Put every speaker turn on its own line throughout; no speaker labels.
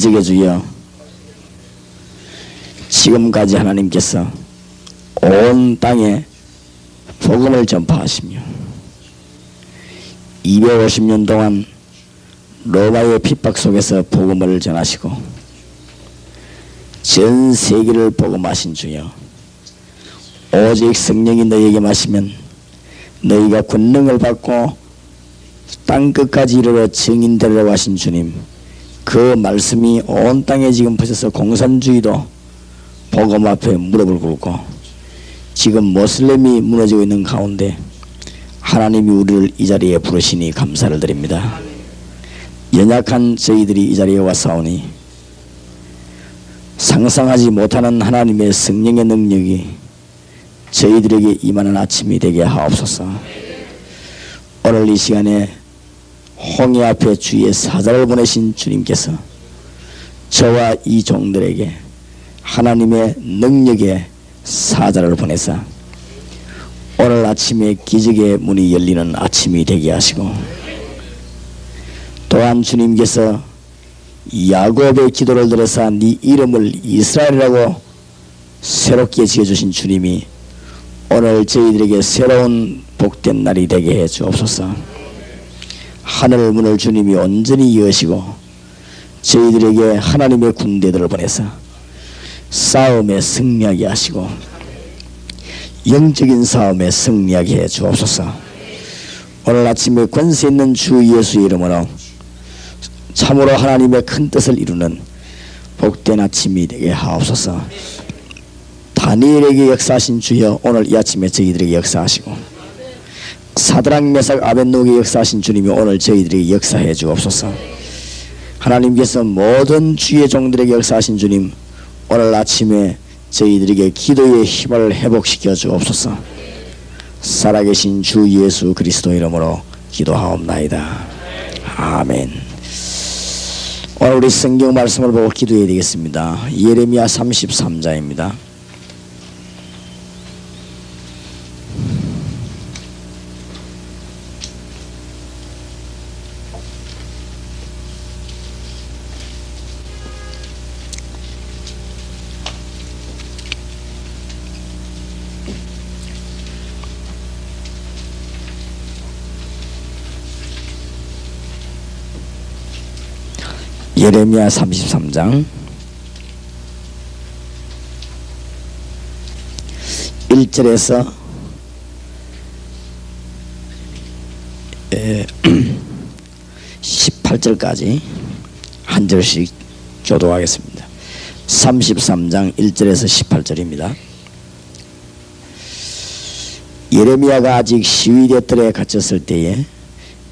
기적의 주여, 지금까지 하나님께서 온 땅에 복음을 전파하시며 250년 동안 로마의 핍박 속에서 복음을 전하시고 전 세계를 복음하신 주여, 오직 성령이 너희에게 마시면 너희가 권능을 받고 땅끝까지 이르러 증인되리라고 하신 주님, 그 말씀이 온 땅에 지금 퍼져서 공산주의도 복음 앞에 무릎을 꿇고 지금 모슬렘이 무너지고 있는 가운데 하나님이 우리를 이 자리에 부르시니 감사를 드립니다. 연약한 저희들이 이 자리에 왔사오니 상상하지 못하는 하나님의 성령의 능력이 저희들에게 임하는 아침이 되게 하옵소서. 오늘 이 시간에 홍해 앞에 주의 사자를 보내신 주님께서 저와 이 종들에게 하나님의 능력의 사자를 보내사 오늘 아침에 기적의 문이 열리는 아침이 되게 하시고, 또한 주님께서 야곱의 기도를 들어서 네 이름을 이스라엘이라고 새롭게 지어주신 주님이 오늘 저희들에게 새로운 복된 날이 되게 해 주옵소서. 하늘 문을 주님이 온전히 여시고 저희들에게 하나님의 군대들을 보내서 싸움에 승리하게 하시고 영적인 싸움에 승리하게 해 주옵소서. 오늘 아침에 권세 있는 주 예수의 이름으로 참으로 하나님의 큰 뜻을 이루는 복된 아침이 되게 하옵소서. 다니엘에게 역사하신 주여, 오늘 이 아침에 저희들에게 역사하시고 사드락 메삭 아벳노고에게 역사하신 주님이 오늘 저희들에게 역사해 주옵소서. 하나님께서 모든 주의 종들에게 역사하신 주님, 오늘 아침에 저희들에게 기도의 힘을 회복시켜 주옵소서. 살아계신 주 예수 그리스도 이름으로 기도하옵나이다. 아멘. 오늘 우리 성경 말씀을 보고 기도해야 되겠습니다. 예레미야 33장입니다. 예레미야 33장 1절에서 18절까지 한 절씩 교도하겠습니다. 33장 1절에서 18절입니다. 예레미야가 아직 시위대 뜰에 갇혔을 때에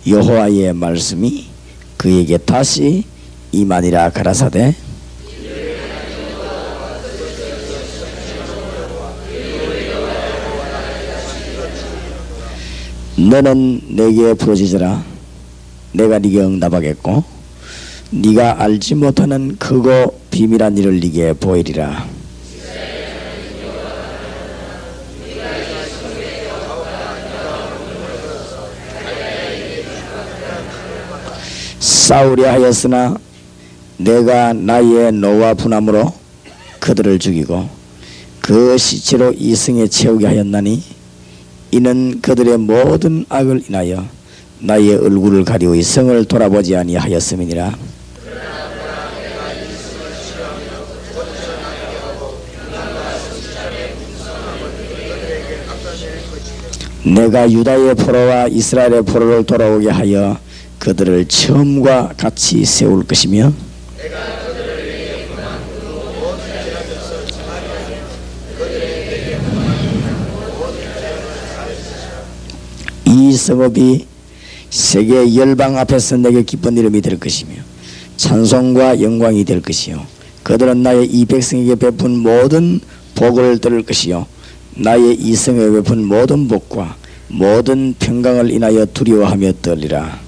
여호와의 말씀이 그에게 다시 임하니라 가라사대, 너는 내게 부르짖으라. 내가 네게 응답하겠고 네가 알지 못하는 크고 비밀한 일을 네게 보이리라. 싸우려 하였으나 내가 나의 노와 분함으로 그들을 죽이고 그 시체로 이 성에 채우게 하였나니, 이는 그들의 모든 악을 인하여 나의 얼굴을 가리고 이 성을 돌아보지 아니하였음이니라. 내가 유다의 포로와 이스라엘의 포로를 돌아오게 하여 그들을 처음과 같이 세울 것이며, 이 성읍이 세계 열방 앞에서 내게 기쁜 이름이 될 것이며 찬송과 영광이 될 것이요, 그들은 나의 이 백성에게 베푼 모든 복을 들을 것이요, 나의 이 성에 베푼 모든 복과 모든 평강을 인하여 두려워하며 떨리라.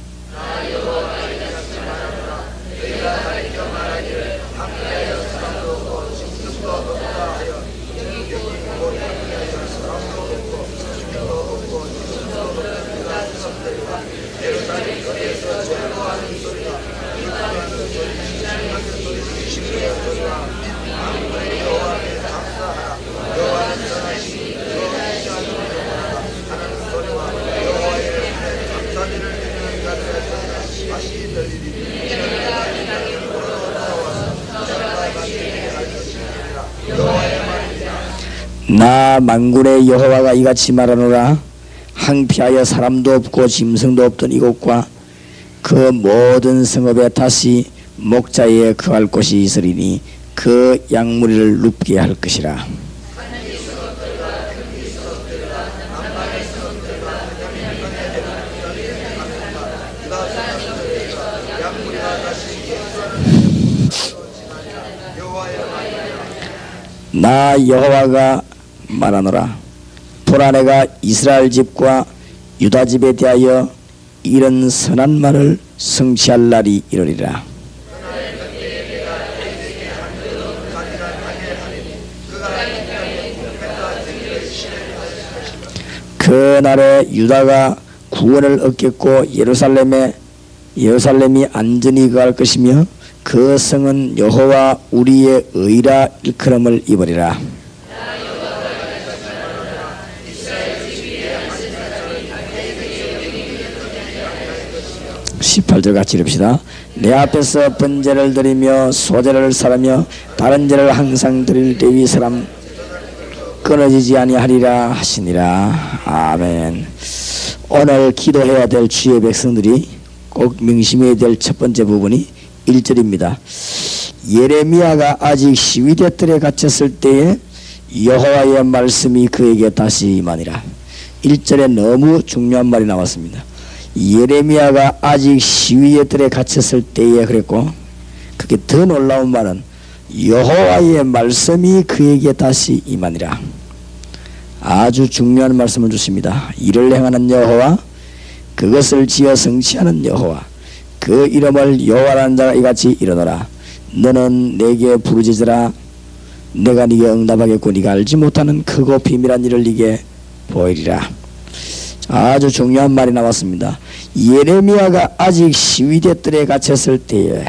나 만군의 여호와가 이같이 말하노라. 항피하여 사람도 없고 짐승도 없던 이곳과 그 모든 성읍에 다시 목자에 거할 곳이 있으리니 그 양무리를 눕게 할 것이라. 나 여호와가 말하노라. 보라, 내가 이스라엘 집과 유다 집에 대하여 이런 선한 말을 성취할 날이 이르리라. 그 날에 유다가 구원을 얻겠고 예루살렘이 안전히 거할 것이며 그 성은 여호와 우리의 의라 일컬음을 입으리라. 18절 같이 읽읍시다. 내 앞에서 번제를 드리며 소제를 살하며 다른 제를 항상 드릴 레위 사람 끊어지지 아니하리라 하시니라. 아멘. 오늘 기도해야 될 주의 백성들이 꼭 명심해야 될 첫 번째 부분이 1절입니다. 예레미야가 아직 시위대 뜰에 갇혔을 때에 여호와의 말씀이 그에게 다시 임하니라. 1절에 너무 중요한 말이 나왔습니다. 예레미야가 아직 시위의 뜰에 갇혔을 때에 그랬고, 그게 더 놀라운 말은 여호와의 말씀이 그에게 다시 임하니라. 아주 중요한 말씀을 주십니다. 이를 행하는 여호와, 그것을 지어 성취하는 여호와, 그 이름을 여호와라는 자가 이같이 이르노라. 너는 내게 부르짖으라. 내가 네게 응답하겠고 네가 알지 못하는 크고 비밀한 일을 네게 보이리라. 아주 중요한 말이 나왔습니다. 예레미야가 아직 시위대 뜰에 갇혔을 때에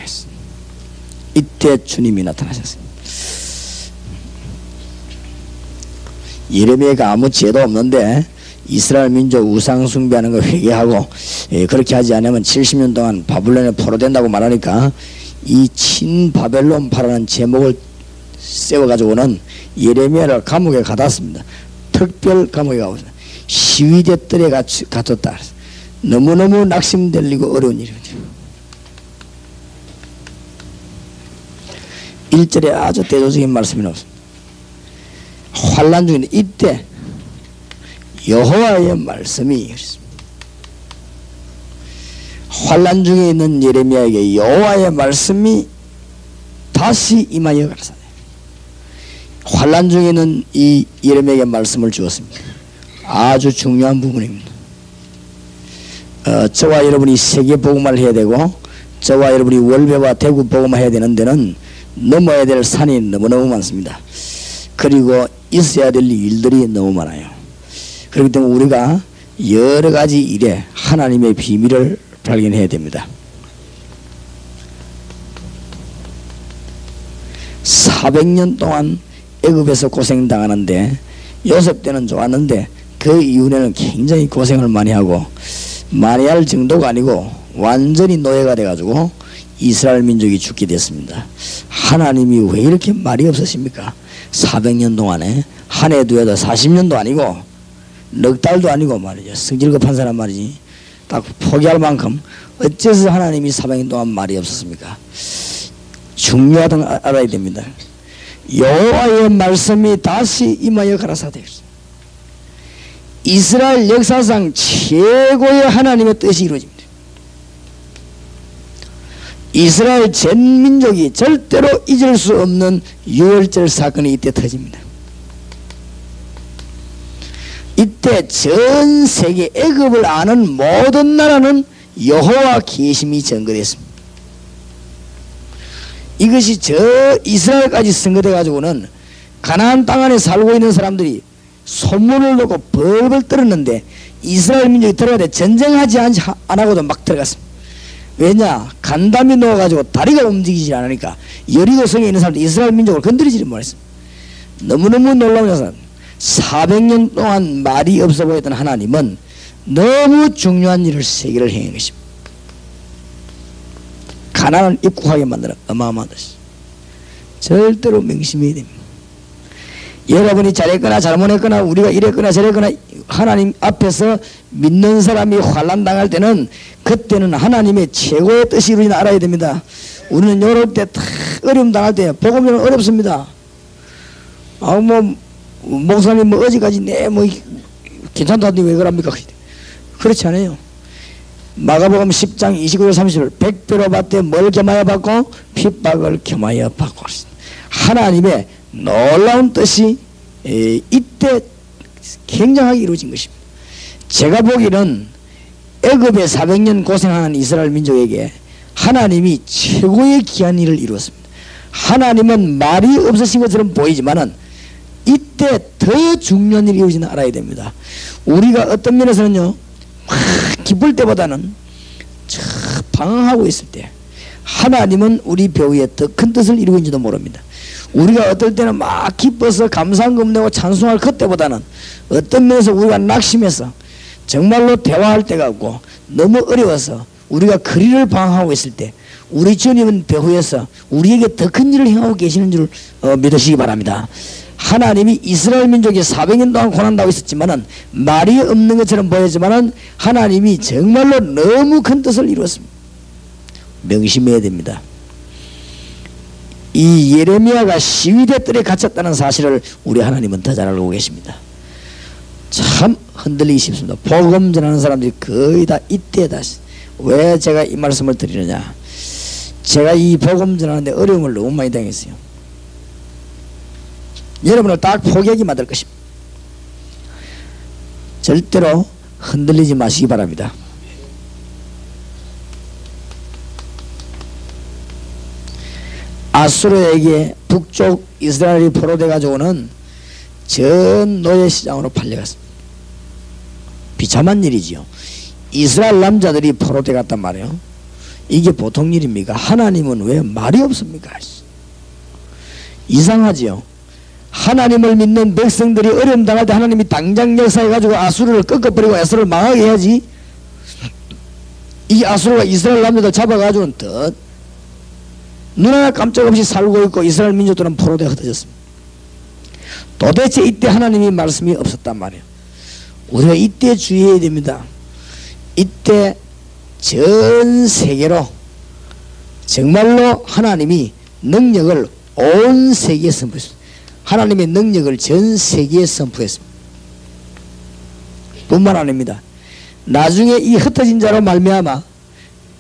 이때 주님이 나타나셨습니다. 예레미야가 아무 죄도 없는데 이스라엘 민족 우상 숭배하는 거 회개하고 그렇게 하지 않으면 70년 동안 바벨론에 포로된다고 말하니까 이 친바벨론파라는 제목을 세워가지고는 예레미야를 감옥에 가뒀습니다. 특별 감옥에 가봤습니다. 시위대 뜰에 갇혔다. 너무너무 낙심될리고 어려운 일이죠. 1절에 아주 대조적인 말씀이 나왔습니다. 환난 중인데 이때 여호와의 말씀이 환난 중에 있는 예레미야에게 여호와의 말씀이 다시 임하여 가라사대. 환난 중에 있는 이 예레미야에게 말씀을 주었습니다. 아주 중요한 부분입니다. 저와 여러분이 세계 복음화를 해야 되고 저와 여러분이 월배와 대구 복음화 해야 되는 데는 넘어야 될 산이 너무너무 많습니다. 그리고 있어야 될 일들이 너무 많아요. 그렇기 때문에 우리가 여러 가지 일에 하나님의 비밀을 발견해야 됩니다. 400년 동안 애굽에서 고생당하는데 요셉 때는 좋았는데 그 이후에는 굉장히 고생을 많이 하고 많이 할 정도가 아니고 완전히 노예가 돼가지고 이스라엘 민족이 죽게 됐습니다. 하나님이 왜 이렇게 말이 없으십니까? 400년 동안에 한 해도 해도 40년도 아니고 넉 달도 아니고 말이죠. 성질 급한 사람 말이지. 딱 포기할 만큼 어째서 하나님이 400년 동안 말이 없었습니까? 중요하다는 걸 알아야 됩니다. 여호와의 말씀이 다시 임하여 가라사대. 이스라엘 역사상 최고의 하나님의 뜻이 이루어집니다. 이스라엘 전 민족이 절대로 잊을 수 없는 유월절 사건이 이때 터집니다. 이때 전 세계 애굽을 아는 모든 나라는 여호와 계심이 증거됐습니다. 이것이 저 이스라엘까지 선거돼 가지고는 가나안 땅 안에 살고 있는 사람들이 소문을 놓고 벌벌 떨었는데 이스라엘 민족이 들어갈 때 전쟁하지 안 하고도 막 들어갔습니다. 왜냐? 간담이 놓아가지고 다리가 움직이지 않으니까 여리고성에 있는 사람들 이스라엘 민족을 건드리지를 못했습니다. 너무너무 놀라운 것은 400년 동안 말이 없어 보였던 하나님은 너무 중요한 일을 세계를 행한 것입니다. 가나안을 입국하게 만드는 어마어마한 것이 절대로 명심해야 됩니다. 여러분이 잘했거나 잘못했거나 우리가 이랬거나 저랬거나 하나님 앞에서 믿는 사람이 환난 당할 때는 그때는 하나님의 최고의 뜻이 우리는 알아야 됩니다. 우리는 이럴 때 어려움 당할 때 복음은 어렵습니다. 목사님 어제까지 괜찮다는데 왜 그럽니까? 그렇지 않아요. 마가복음 10장 29절 30절 100배로 받되 뭘 겸하여 받고 핍박을 겸하여 받고 하나님의 놀라운 뜻이 이때 굉장하게 이루어진 것입니다. 제가 보기에는 애굽에 400년 고생하는 이스라엘 민족에게 하나님이 최고의 귀한 일을 이루었습니다. 하나님은 말이 없으신 것처럼 보이지만은 이때 더 중요한 일이 이루어지는 알아야 됩니다. 우리가 어떤 면에서는요 기쁠 때보다는 방황하고 있을 때 하나님은 우리 배후에 더 큰 뜻을 이루고 있는지도 모릅니다. 우리가 어떨 때는 막 기뻐서 감사한금 내고 찬송할 그때보다는 어떤 면에서 우리가 낙심해서 정말로 대화할 때가 없고 너무 어려워서 우리가 거리를 방황하고 있을 때 우리 주님은 배후에서 우리에게 더 큰 일을 행하고 계시는 줄 믿으시기 바랍니다. 하나님이 이스라엘 민족이 400년 동안 고난당하고 있었지만은 말이 없는 것처럼 보였지만은 하나님이 정말로 너무 큰 뜻을 이루었습니다. 명심해야 됩니다. 이 예레미야가 시위대 뜰에 갇혔다는 사실을 우리 하나님은 더 잘 알고 계십니다. 참 흔들리기 쉽습니다. 복음 전하는 사람들이 거의 다 이때다. 왜 제가 이 말씀을 드리느냐, 제가 이 복음 전하는데 어려움을 너무 많이 당했어요. 여러분을 딱 포기하게 만들 것입니다. 절대로 흔들리지 마시기 바랍니다. 아수르에게 북쪽 이스라엘이 포로돼 가지고는 전 노예 시장으로 팔려갔습니다. 비참한 일이지요. 이스라엘 남자들이 포로돼 갔단 말이에요. 이게 보통 일입니까? 하나님은 왜 말이 없습니까? 이상하지요. 하나님을 믿는 백성들이 어려움 당할 때 하나님이 당장 역사해가지고 아수르를 꺾어버리고 아수르를 망하게 해야지. 이 아수르가 이스라엘 남자들 잡아가지고는 더 눈 하나 깜짝없이 살고 있고 이스라엘 민족들은 포로되어 흩어졌습니다. 도대체 이때 하나님이 말씀이 없었단 말이에요. 우리가 이때 주의해야 됩니다. 이때 전 세계로 정말로 하나님이 능력을 온 세계에 선포했습니다. 하나님의 능력을 전 세계에 선포했습니다. 뿐만 아닙니다. 나중에 이 흩어진 자로 말미암아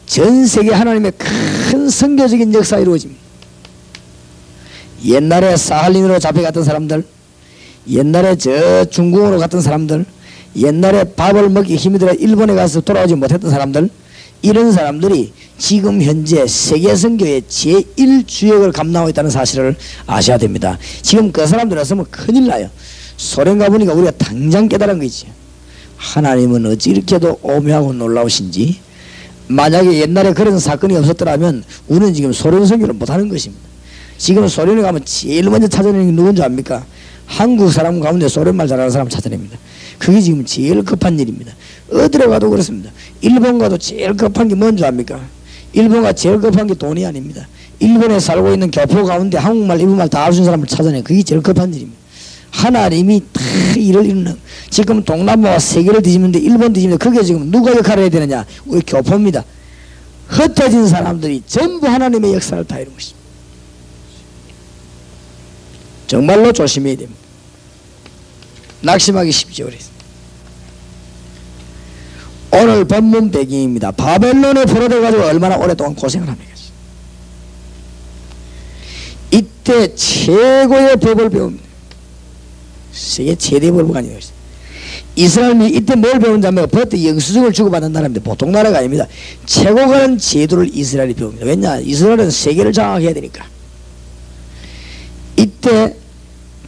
전 세계 하나님의 큰 선교적인 역사가 이루어집니다. 옛날에 사할린으로 잡혀갔던 사람들, 옛날에 저 중국으로 갔던 사람들, 옛날에 밥을 먹기 힘이 들어 일본에 가서 돌아오지 못했던 사람들, 이런 사람들이 지금 현재 세계 선교의 제1주역을 감당하고 있다는 사실을 아셔야 됩니다. 지금 그 사람들 없으면 큰일 나요. 소련 가보니까 우리가 당장 깨달은 거지. 하나님은 어찌 이렇게도 오묘하고 놀라우신지. 만약에 옛날에 그런 사건이 없었더라면 우리는 지금 소련 선교를 못하는 것입니다. 지금 소련에 가면 제일 먼저 찾아내는 게 누군지 압니까? 한국 사람 가운데 소련말 잘하는 사람 찾아냅니다. 그게 지금 제일 급한 일입니다. 어디로 가도 그렇습니다. 일본 가도 제일 급한 게 뭔지 압니까? 일본가 제일 급한 게 돈이 아닙니다. 일본에 살고 있는 교포 가운데 한국말 일본말 다 알 수 있는 사람을 찾아내. 그게 제일 급한 일입니다. 하나님이 다 일을 이루는, 지금 동남아와 세계를 뒤집는데 일본 뒤집는데 그게 지금 누가 역할을 해야 되느냐? 우리 교포입니다. 흩어진 사람들이 전부 하나님의 역사를 다 이루는 것입니다. 정말로 조심해야 됩니다. 낙심하기 쉽죠. 그래서 오늘 본문 배경입니다. 바벨론에 포로돼가지고 얼마나 오랫동안 고생을 합니까? 이때 최고의 법을 배웁니다. 세계 최대 법관이에요. 이스라엘이 이때 뭘 배운다면 그때 영수증을 주고받는 나라입니다. 보통 나라가 아닙니다. 최고가는 제도를 이스라엘이 배웁니다. 왜냐? 이스라엘은 세계를 장악해야 되니까. 이때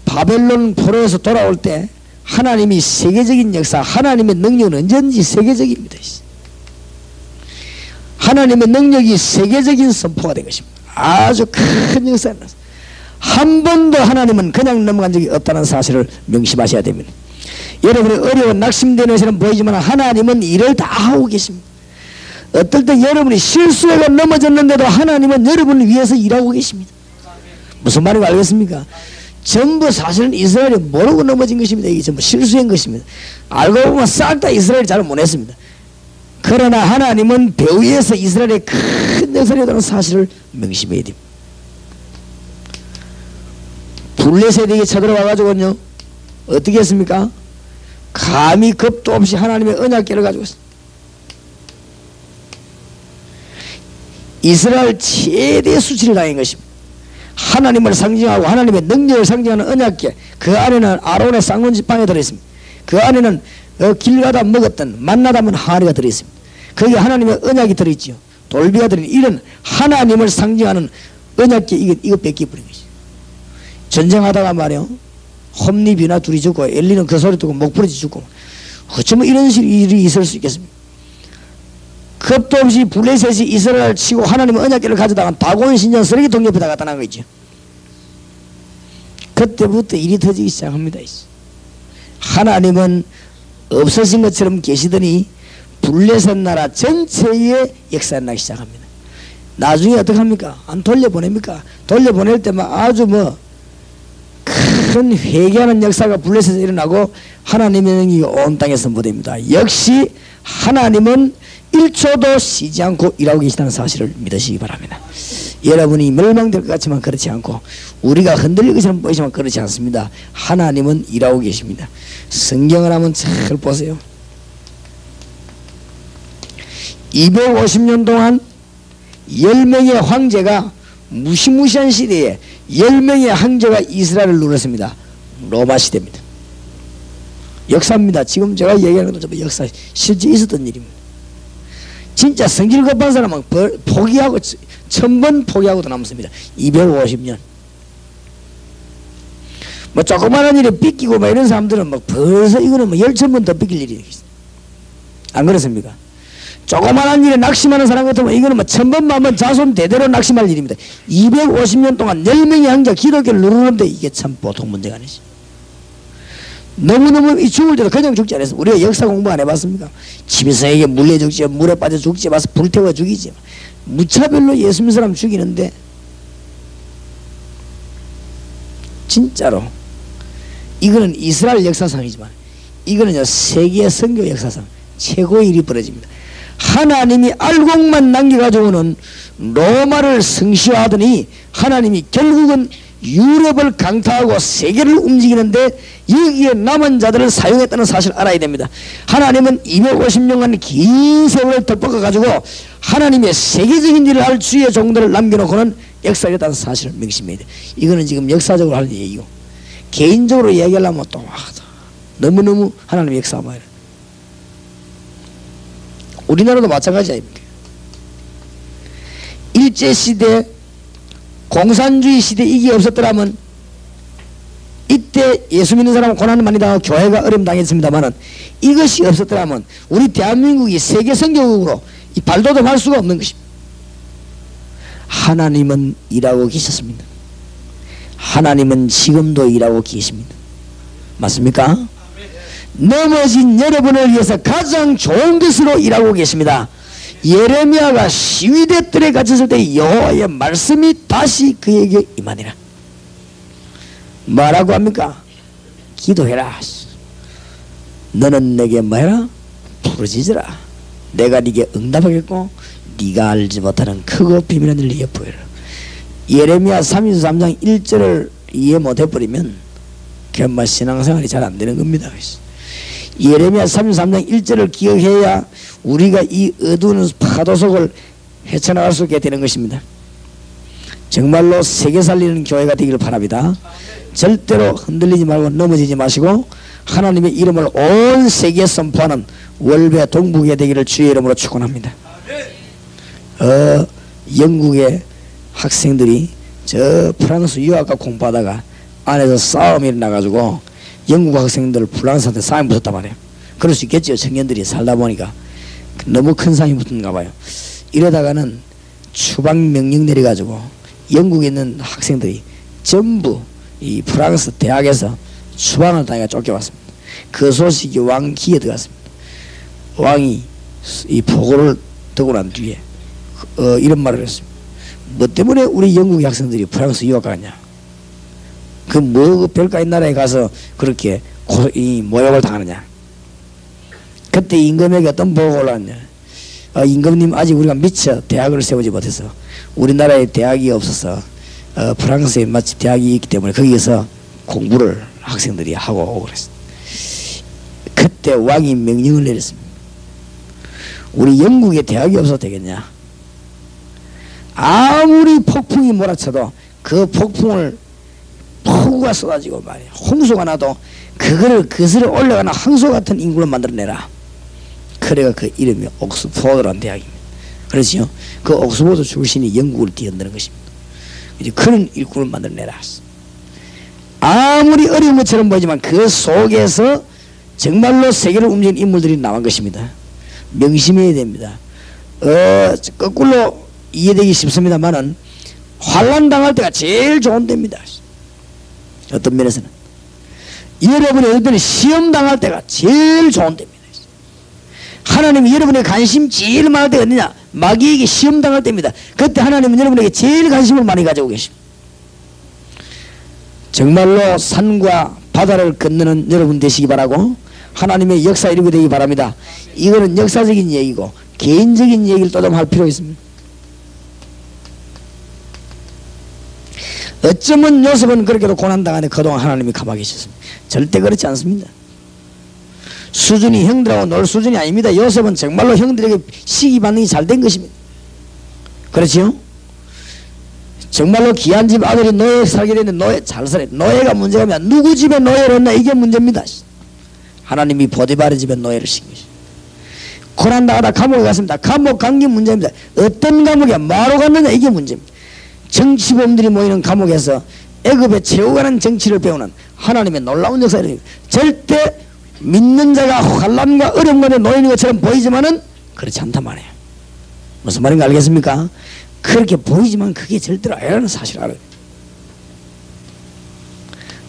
바벨론 포로에서 돌아올 때 하나님이 세계적인 역사, 하나님의 능력은 언제든지 세계적입니다. 하나님의 능력이 세계적인 선포가 된 것입니다. 아주 큰 역사가 났습니다. 한 번도 하나님은 그냥 넘어간 적이 없다는 사실을 명심하셔야 됩니다. 여러분이 어려운 낙심되는 것처럼 보이지만 하나님은 일을 다 하고 계십니다. 어떨 때 여러분이 실수해가 넘어졌는데도 하나님은 여러분을 위해서 일하고 계십니다. 무슨 말인지 알겠습니까? 전부 사실은 이스라엘이 모르고 넘어진 것입니다. 이게 전부 실수한 것입니다. 알고 보면 싹 다 이스라엘이 잘 못했습니다. 그러나 하나님은 배후에서 이스라엘의 큰 역사를 이루는 사실을 명심해야 됩니다. 블레셋에게 쳐들어와가지고요 어떻게 했습니까? 감히 겁도 없이 하나님의 언약궤를 가지고 있습니다. 이스라엘 최대 수치를 당한 것입니다. 하나님을 상징하고 하나님의 능력을 상징하는 언약궤, 그 안에는 아론의 쌍문지팡이 들어있습니다. 그 안에는 길 가다 먹었던 만나 담은 항아리가 들어있습니다. 거기에 하나님의 언약이 들어있지요. 돌비가 들어있는 이런 하나님을 상징하는 언약궤 이거 뺏겨버린 것이죠. 전쟁하다가 말이요 홈리비나 둘이 죽고 엘리는 그 소리 듣고 목 부러지 죽고 어쩌면 이런 일이 있을 수 있겠습니까? 겁도 없이 블레셋이 이스라엘을 치고 하나님의 언약궤를 가져다가 다곤 신전 쓰레기통 옆에다 갖다 놔 거죠. 그때부터 일이 터지기 시작합니다. 하나님은 없어진 것처럼 계시더니 블레셋 나라 전체에 역사가 나기 시작합니다. 나중에 어떻게 합니까? 안 돌려보냅니까? 돌려보낼 때만 아주 큰 회개하는 역사가 블레셋에 일어나고 하나님의 능력이 온 땅에 선포됩니다. 역시 하나님은 1초도 쉬지 않고 일하고 계시다는 사실을 믿으시기 바랍니다. 여러분이 멸망될 것 같지만 그렇지 않고 우리가 흔들릴 것처럼 보이지만 그렇지 않습니다. 하나님은 일하고 계십니다. 성경을 한번 잘 보세요. 250년 동안 10명의 황제가 무시무시한 시대에 10명의 황제가 이스라엘을 누렸습니다. 로마 시대입니다. 역사입니다. 지금 제가 얘기하는 것도 전부 역사, 실제 있었던 일입니다. 진짜 성질 급한 사람은 포기하고 1000번 포기하고도 남습니다. 250년. 조그마한 일에 삐끼고 이런 사람들은 벌써 이거는 10,000번 더 삐낄 일이 있어요. 안 그렇습니까? 조그마한 일에 낙심하는 사람 같으면 이거는 1000번 만번 자손 대대로 낙심할 일입니다. 250년 동안 10명의 황제가 기독교를 누르는데 이게 참 보통 문제가 아니지. 너무너무 죽을 때도 그냥 죽지 않았어. 우리가 역사 공부 안 해봤습니까? 짐승에게 물려 죽지, 물에 빠져 죽지, 와서 불태워 죽이지. 무차별로 예수 믿는 사람 죽이는데 진짜로 이거는 이스라엘 역사상이지만 이거는요 세계 선교 역사상 최고의 일이 벌어집니다. 하나님이 알곡만 남겨가지고는 로마를 성시화하더니 하나님이 결국은 유럽을 강타하고 세계를 움직이는데 여기에 남은 자들을 사용했다는 사실을 알아야 됩니다. 하나님은 250년간 긴 세월을 덮어가지고 하나님의 세계적인 일을 할 주의 종들을 남겨놓고는 역사했다는 사실을 명심해야 돼. 이거는 지금 역사적으로 하는 얘기고 개인적으로 이야기하려면 또 너무너무 하나님의 역사가 많아요. 우리나라도 마찬가지 아닙니까? 일제시대 공산주의 시대 이게 없었더라면 이때 예수 믿는 사람은 고난을 많이 당하고 교회가 어려움 당했습니다만은 이것이 없었더라면 우리 대한민국이 세계 선교국으로 이 발돋움할 수가 없는 것입니다. 하나님은 일하고 계셨습니다. 하나님은 지금도 일하고 계십니다. 맞습니까? 넘어진 여러분을 위해서 가장 좋은 것으로 일하고 계십니다. 예레미야가 시위대 뜰에 갇혔을 때 여호와의 말씀이 다시 그에게 임하니라. 뭐라고 합니까? 기도해라. 너는 내게 뭐해라? 부르짖으라. 내가 네게 응답하겠고 네가 알지 못하는 크고 비밀한 일을 네게 보여라. 예레미야 33장 1절을 이해 못해버리면 그야말로 신앙생활이 잘 안되는 겁니다. 예레미야 33장 1절을 기억해야 우리가 이 어두운 파도 속을 헤쳐나갈 수 있게 되는 것입니다. 정말로 세계 살리는 교회가 되기를 바랍니다. 절대로 흔들리지 말고 넘어지지 마시고 하나님의 이름을 온 세계에 선포하는 월배 동북에 되기를 주의 이름으로 축원합니다. 영국의 학생들이 저 프랑스 유학과 공부하다가 안에서 싸움이 일어나가지고 영국 학생들 프랑스한테 싸움이 붙었단 말이에요. 그럴 수 있겠죠. 청년들이 살다 보니까 너무 큰 상이 붙은가 봐요. 이러다가는 추방 명령 내려가지고 영국에 있는 학생들이 전부 이 프랑스 대학에서 추방을 당해 쫓겨왔습니다. 그 소식이 왕 귀에 들어갔습니다. 왕이 이 보고를 듣고 난 뒤에 이런 말을 했습니다. 뭐 때문에 우리 영국 학생들이 프랑스 유학 가냐? 그 뭐 별가인 나라에 가서 그렇게 이 모욕을 당하느냐. 그때 임금에게 어떤 보고가 올라왔냐. 임금님, 아직 우리가 미처 대학을 세우지 못해서 우리나라에 대학이 없어서 프랑스에 마치 대학이 있기 때문에 거기에서 공부를 학생들이 하고 오고 그랬어. 그때 왕이 명령을 내렸습니다. 우리 영국에 대학이 없어도 되겠냐. 아무리 폭풍이 몰아쳐도 그 폭풍을 폭우가 쏟아지고 말이야 홍수가 나도 그거를 거슬러 올라가는 항소 같은 인구를 만들어내라. 그래가 그 이름이 옥스포드라는 대학입니다. 그렇지요. 그 옥스포드 출신이 영국을 뒤흔드는 것입니다. 이제 그런 일꾼을 만들어내라. 아무리 어려운 것처럼 보이지만 그 속에서 정말로 세계를 움직이는 인물들이 나온 것입니다. 명심해야 됩니다. 거꾸로 이해되기 쉽습니다만은 환난 당할 때가 제일 좋은 때입니다. 어떤 면에서는 여러분이 어떤 때는 시험 당할 때가 제일 좋은 때입니다. 하나님이 여러분의 관심 제일 많을 때가 어디냐? 마귀에게 시험 당할 때입니다. 그때 하나님은 여러분에게 제일 관심을 많이 가지고 계십니다. 정말로 산과 바다를 건너는 여러분 되시기 바라고 하나님의 역사 이루게 되기 바랍니다. 이거는 역사적인 얘기고 개인적인 얘기를 또 좀 할 필요가 있습니다. 어쩌면 요셉은 그렇게도 고난당하는데 그동안 하나님이 가만히 계셨습니다. 절대 그렇지 않습니다. 수준이 형들하고 놀 수준이 아닙니다. 요셉은 정말로 형들에게 시기 반응이 잘 된 것입니다. 그렇지요? 정말로 귀한 집 아들이 노예 살게 되는데 노예 잘 살아요. 노예가 문제가 아니라 누구 집에 노예를 했나 이게 문제입니다. 하나님이 보디바르 집에 노예를 신 것이죠. 고난당하다 감옥에 갔습니다. 감옥 간 게 문제입니다. 어떤 감옥에 뭐로 갔느냐 이게 문제입니다. 정치범들이 모이는 감옥에서 애굽에 채워가는 정치를 배우는 하나님의 놀라운 역사입니다. 절대 믿는 자가 환난과 어려운 것에 놓이는 것처럼 보이지만은 그렇지 않단 말이에요. 무슨 말인가 알겠습니까? 그렇게 보이지만 그게 절대로 아니라는 사실을 알아요.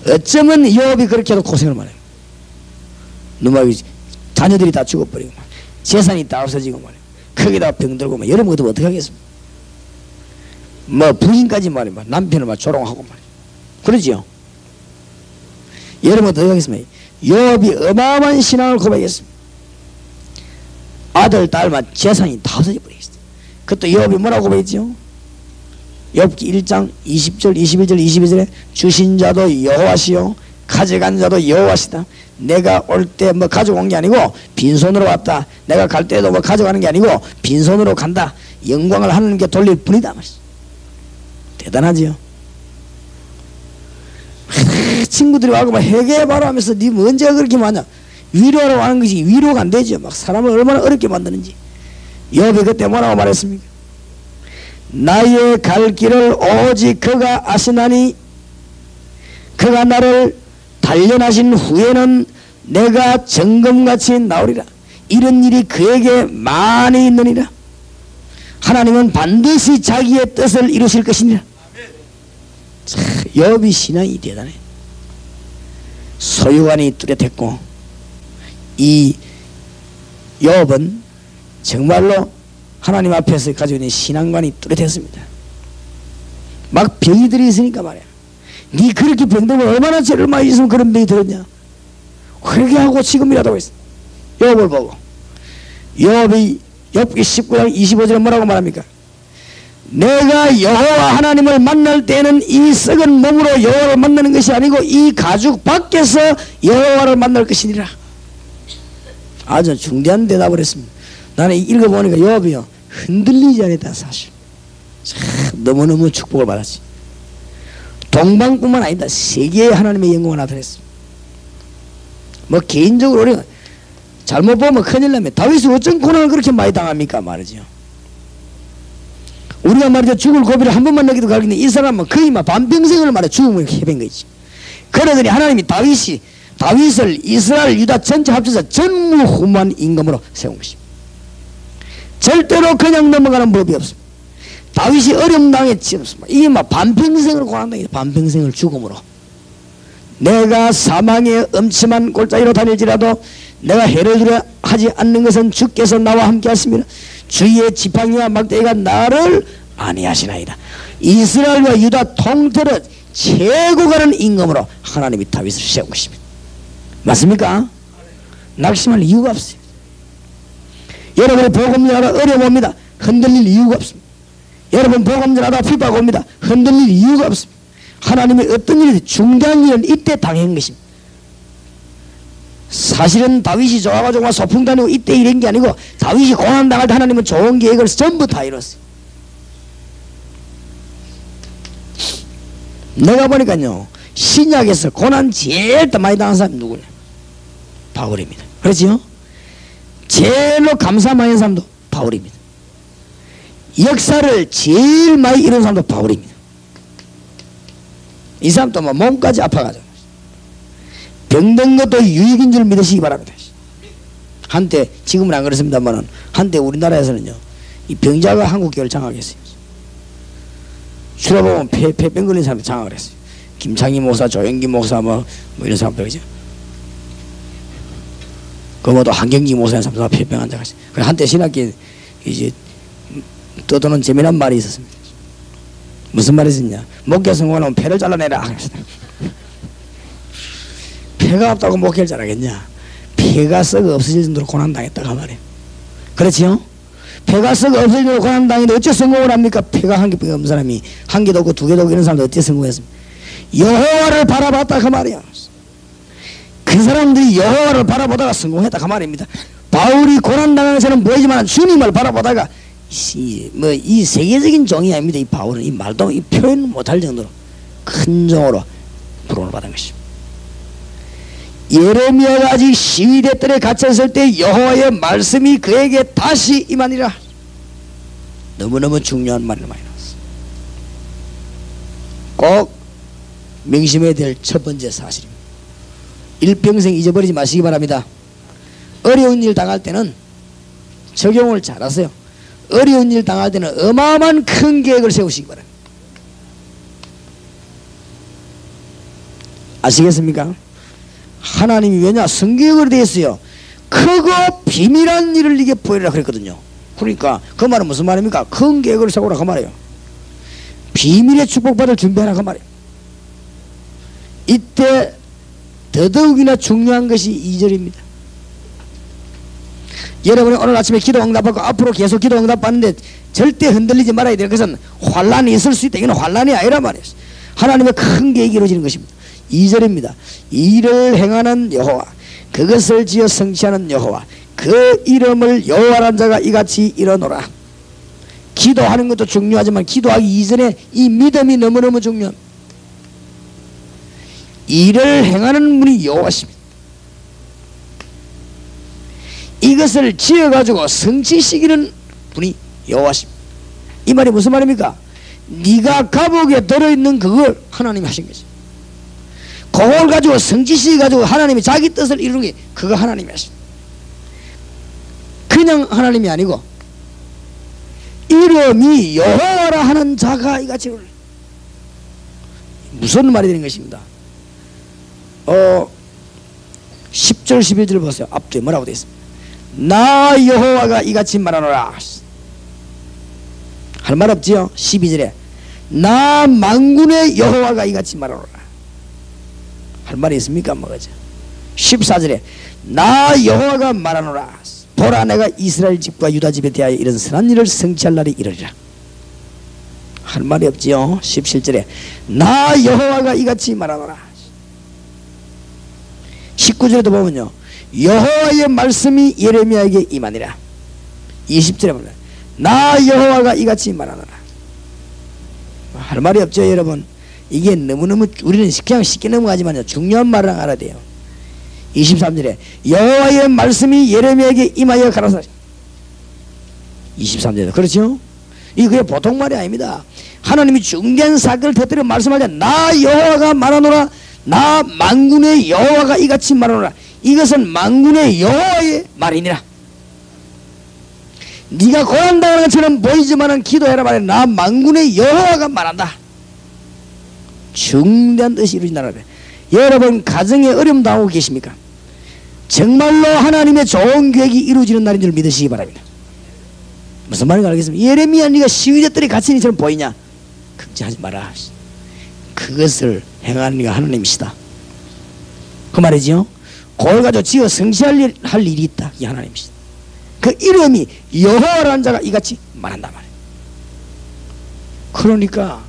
어쩌면 욥이 그렇게 해도 고생을 많이 해요. 누마이 자녀들이 다 죽어버리고 재산이 다 없어지고 말이에요. 거기다 병들고 막 여러분 같으면 어떻게 하겠습니까? 뭐 부인까지 말이야 남편을 막 조롱하고 말이야. 그러지요. 여러분 어떻게 하겠습니까? 욥이 어마어마한 신앙을 고백했습니다. 아들 딸만 재산이 다 없어져 버리겠어요. 그것도 욥이 뭐라고 고백했죠? 욥기 1장 20절 21절 22절에 주신 자도 여호와시요 가져간 자도 여호와시다. 내가 올 때 뭐 가져온 게 아니고 빈손으로 왔다. 내가 갈 때도 뭐 가져가는 게 아니고 빈손으로 간다. 영광을 하나님께 돌릴 뿐이다. 대단하지요. 친구들이 와고 막 회개해봐라 하면서 니 언제가 그렇게 많냐. 위로하라고 하는 것이 위로가 안 되죠. 막 사람을 얼마나 어렵게 만드는지. 욥이 그때 뭐라고 말했습니까? 나의 갈 길을 오직 그가 아시나니 그가 나를 단련하신 후에는 내가 정금같이 나오리라. 이런 일이 그에게 많이 있느니라. 하나님은 반드시 자기의 뜻을 이루실 것이니라. 욥이 신앙이 대단해. 소유관이 뚜렷했고 이 욥은 정말로 하나님 앞에서 가지고 있는 신앙관이 뚜렷했습니다. 막 병이 들어 있으니까 말이야. 니 그렇게 병들면 얼마나 죄를 많이 있으면 그런 병이 들었냐. 회개하고 지금이라도 했어. 욥을 보고 욥이 욥기 19장 25절에 뭐라고 말합니까? 내가 여호와 하나님을 만날 때는 이 썩은 몸으로 여호와를 만나는 것이 아니고 이 가죽 밖에서 여호와를 만날 것이니라. 아주 중대한 대답을 했습니다. 나는 읽어보니까 욥이요 흔들리지 않았다 사실. 너무너무 축복을 받았지. 동방뿐만 아니다. 세계에 하나님의 영광을 나타냈습니다. 뭐 개인적으로 우리가 잘못 보면 큰일 나면 다윗이 어쩐 고난을 그렇게 많이 당합니까 말이죠. 우리가 말이죠 죽을 고비를 한 번만 넘기도 가겠는데 이 사람은 거의 막 반평생을 말해 죽음을 해본 거지. 그러더니 하나님이 다윗을 이스라엘 유다 전체 합쳐서 전무후무한 임금으로 세운 것입니다. 절대로 그냥 넘어가는 법이 없습니다. 다윗이 어려움 당했지 없습니다. 이게 막 반평생을 고난당했다. 반평생을 죽음으로. 내가 사망의 음침한 골짜기로 다닐지라도 내가 해를 두려 하지 않는 것은 주께서 나와 함께 하십니다. 주의 지팡이와 막대기가 나를 안위하시나이다. 이스라엘과 유다 통틀어 최고 가는 임금으로 하나님이 다윗을 세운 것입니다. 맞습니까? 낙심할 이유가 없어요. 여러분의 복음 전하다 어려움 옵니다. 흔들릴 이유가 없습니다. 여러분 복음 전하다 핍박 옵니다. 흔들릴 이유가 없습니다. 하나님의 어떤 일이 중대한 일은 이때 당한 것입니다. 사실은 다윗이 좋아가지고 소풍 다니고 이때 이런 게 아니고 다윗이 고난당할 때 하나님은 좋은 계획을 전부 다 이뤘어요. 내가 보니까요, 신약에서 고난 제일 많이 당한 사람이 누구냐? 바울입니다. 그렇지요? 제일로 감사 많이 한 사람도 바울입니다. 역사를 제일 많이 이룬 사람도 바울입니다. 이 사람도 뭐 몸까지 아파가지고 병든 것도 유익인 줄 믿으시기 바랍니다. 한때, 지금은 안 그렇습니다만 한때 우리나라에서는요, 이 병자가 한국교회를 장악했어요. 주로보면 폐병 걸린 사람들 장악을 했어요. 김창희 목사, 조영기 목사 뭐 이런 사람들, 그죠? 그 뭐도 한경기 목사님 사람들 다 폐병 환자가 있어요. 한때 신학교에 이제 떠도는 재미난 말이 있었습니다. 무슨 말이 있었냐? 목회 성공하면 폐를 잘라내라. 폐가 없다고 목회를 잘하겠냐? 폐가 썩어 없어질 정도로 고난당했다고 그 말이에요. 그렇지요? 폐가 썩어 없어질 정도로 고난당했는데 어째 성공을 합니까? 폐가 한 개밖에 없는 사람이 한 개도 없고 두 개도 없고 이런 사람들 어째 성공했습니까? 여호와를 바라봤다 그 말이야. 그 사람들이 여호와를 바라보다가 성공했다 그 말입니다. 바울이 고난당하는 것은 보이지만 주님을 바라보다가 이 세계적인 종이 아닙니다. 이 바울은 이 말도 이 표현 못할 정도로 큰 종으로 부름을 받은 것입니다. 예레미야가 아직 시위대 뜰에 갇혔을 때 여호와의 말씀이 그에게 다시 임하니라. 너무너무 중요한 말을 많이 나왔어요. 꼭 명심해야 될 첫 번째 사실입니다. 일평생 잊어버리지 마시기 바랍니다. 어려운 일 당할 때는 적용을 잘하세요. 어려운 일 당할 때는 어마어마한 큰 계획을 세우시기 바랍니다. 아시겠습니까? 하나님이 왜냐? 성경으로 되어 있어요. 크고 비밀한 일을 네게 보이라 그랬거든요. 그러니까 그 말은 무슨 말입니까? 큰 계획을 세우라 그 말이에요. 비밀의 축복받을 준비하라 그 말이에요. 이때 더더욱이나 중요한 것이 2절입니다. 여러분이 오늘 아침에 기도 응답받고 앞으로 계속 기도 응답받는데 절대 흔들리지 말아야 돼요. 그것은 환란이 있을 수 있다. 이건 환란이 아니란 말이에요. 하나님의 큰 계획이 이루어지는 것입니다. 2절입니다. 이를 행하는 여호와, 그것을 지어 성취하는 여호와, 그 이름을 여호와라는 자가 이같이 이르노라. 기도하는 것도 중요하지만 기도하기 이전에 이 믿음이 너무너무 중요합니다. 이를 행하는 분이 여호와십니다. 이것을 지어가지고 성취시키는 분이 여호와십니다. 이 말이 무슨 말입니까? 네가 감옥에 들어있는 그걸 하나님이 하신 거지. 그걸 가지고 성취시켜가지고 하나님이 자기 뜻을 이루는 게 그거 하나님이 하십니다. 그냥 하나님이 아니고 이름이 여호와라 하는 자가 이같이 무슨 말이 되는 것입니다. 10절 11절 보세요. 앞뒤에 뭐라고 되어 있습니다. 나 여호와가 이같이 말하노라. 할 말 없지요. 12절에 나 만군의 여호와가 이같이 말하노라. 할 말이 있습니까? 뭐가죠? 14절에 나 여호와가 말하노라. 보라 내가 이스라엘 집과 유다 집에 대하여 이런 선한 일을 성취할 날이 이르리라. 할 말이 없지요. 17절에 나 여호와가 이같이 말하노라. 19절에도 보면요, 여호와의 말씀이 예레미야에게 임하니라. 20절에 보면 나 여호와가 이같이 말하노라. 할 말이 없죠. 여러분, 이게 너무너무 우리는 그냥 쉽게 넘어가지만요, 중요한 말을 알아야 돼요. 23절에 여호와의 말씀이 예레미야에게 임하여 가라사리. 23절에 그렇죠? 이게 그냥 보통 말이 아닙니다. 하나님이 중대한 사건을 터뜨려 말씀할 때 나 여호와가 말하노라. 나 만군의 여호와가 이같이 말하노라. 이것은 만군의 여호와의 말이니라. 네가 고난당하는 것처럼 보이지만은 기도해라 말해. 나 만군의 여호와가 말한다. 중대한 뜻이 이루어진다는 거예요. 여러분 가정에 어려움 당하고 계십니까? 정말로 하나님의 좋은 계획이 이루어지는 날인 줄 믿으시기 바랍니다. 무슨 말인지 알겠습니까? 예레미야 네가 시위대들이 갇힌 이처럼 보이냐? 걱정하지 마라. 그것을 행하는 이가 하나님이시다 그 말이지요. 그걸 가지고 지어 성취할 할 일이 있다. 이 하나님이시다. 그 이름이 여호와라는 자가 이같이 말한단 말이에요. 그러니까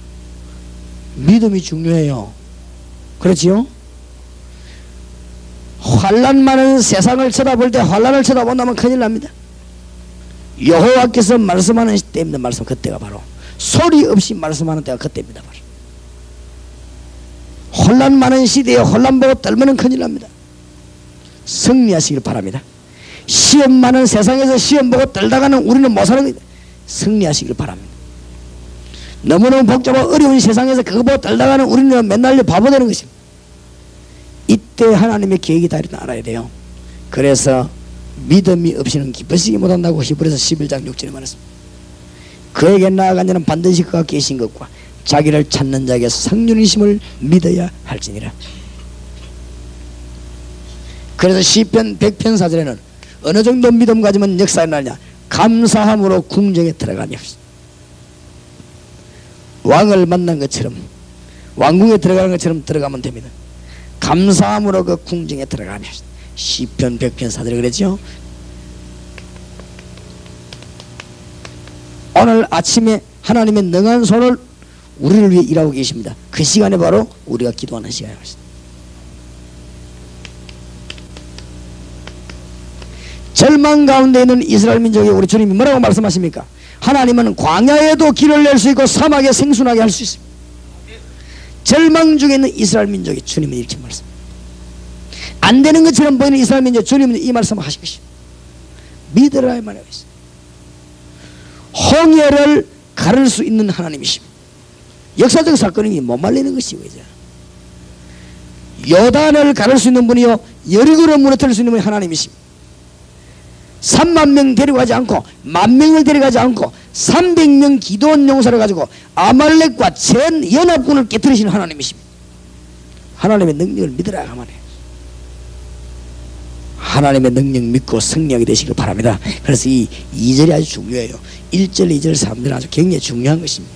믿음이 중요해요. 그렇지요? 환난 많은 세상을 쳐다볼 때 환난을 쳐다본다면 큰일 납니다. 여호와께서 말씀하는 때입니다. 말씀 그때가 바로 소리 없이 말씀하는 때가 그때입니다. 바로 혼란 많은 시대에 혼란 보고 떨면 큰일 납니다. 승리하시길 바랍니다. 시험 많은 세상에서 시험 보고 떨다가는 우리는 못 사는 거예요. 승리하시길 바랍니다. 너무너무 복잡하고 어려운 세상에서 그거 보고 떨다가는 우리는 맨날 바보 되는 것입니다. 이때 하나님의 계획이 다 알아야 돼요. 그래서 믿음이 없이는 기쁘시기 못한다고 히브리서 11장 6절에 말했습니다. 그에게 나아간 자는 반드시 그가 계신 것과 자기를 찾는 자에게 상륜이심을 믿어야 할지니라. 그래서 시편 100편 4절에는 어느 정도 믿음 가지면 역사에 나냐 감사함으로 궁정에 들어가며 왕을 만난 것처럼 왕궁에 들어가는 것처럼 들어가면 됩니다. 감사함으로 그 궁정에 들어가며 시편 100편 4절에 그랬죠. 오늘 아침에 하나님의 능한 손을 우리를 위해 일하고 계십니다. 그 시간에 바로 우리가 기도하는 시간입니다. 절망 가운데 있는 이스라엘 민족에 우리 주님이 뭐라고 말씀하십니까? 하나님은 광야에도 길을 낼 수 있고 사막에 생순하게 할 수 있습니다. 절망 중에 있는 이스라엘 민족이 주님은 이렇게 말씀. 안 되는 것처럼 보이는 이스라엘 민족 주님은 이 말씀을 하신 것입니다. 믿으라 이 말이에요. 홍해를 가를 수 있는 하나님이십니다. 역사적 사건이 못 말리는 것이죠. 요단을 가를 수 있는 분이요 여리고를 무너뜨릴 수 있는 분이 하나님이십니다. 3만 명 데려가지 않고 10,000명을 데려가지 않고 300명 기도원 용사를 가지고 아말렉과 전 연합군을 깨뜨리시는 하나님이십니다. 하나님의 능력을 믿으라 하면 하나님의 능력 믿고 승리하게 되시길 바랍니다. 그래서 이 2절이 아주 중요해요. 1절, 2절, 3절은 아주 굉장히 중요한 것입니다.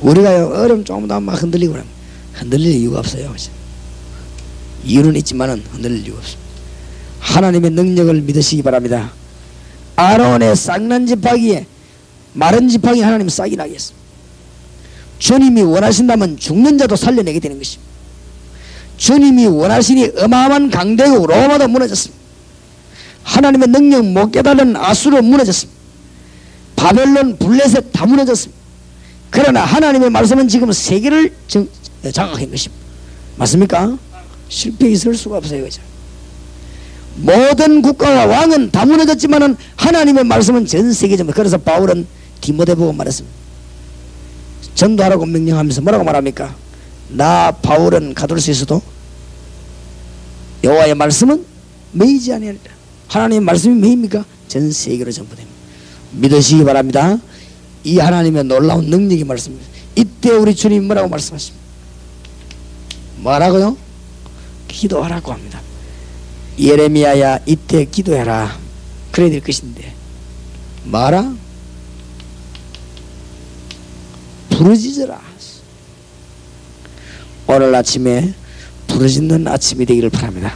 우리가 어려움 조금 더 막 흔들리고 그러면 흔들릴 이유가 없어요. 이유는 있지만은 흔들릴 이유가 없습니다. 하나님의 능력을 믿으시기 바랍니다. 아론의 쌍난 지팡이에 마른 지팡이 하나님 싹이 나게 했습니다. 주님이 원하신다면 죽는 자도 살려내게 되는 것입니다. 주님이 원하시니 어마어마한 강대국 로마도 무너졌습니다. 하나님의 능력 못 깨달은 아수르 무너졌습니다. 바벨론 블레셋 다 무너졌습니다. 그러나 하나님의 말씀은 지금 세계를 장악한 것입니다. 맞습니까? 실패 있을 수가 없어요. 그죠? 모든 국가와 왕은 다 무너졌지만은 하나님의 말씀은 전 세계적입니다. 그래서 바울은 디모데 보고 말했습니다. 전도하라고 명령하면서 뭐라고 말합니까? 나 바울은 가둘 수 있어도 여호와의 말씀은 매이지 아니하리라. 하나님의 말씀이 매입니까? 전 세계로 전부됩니다. 믿으시기 바랍니다. 이 하나님의 놀라운 능력이 말씀입니다. 이때 우리 주님이 뭐라고 말씀하십니까? 뭐라고요? 기도하라고 합니다. 예레미야야 이때 기도해라 그래야 될 것인데 뭐라? 부르짖으라. 오늘 아침에 부르짖는 아침이 되기를 바랍니다.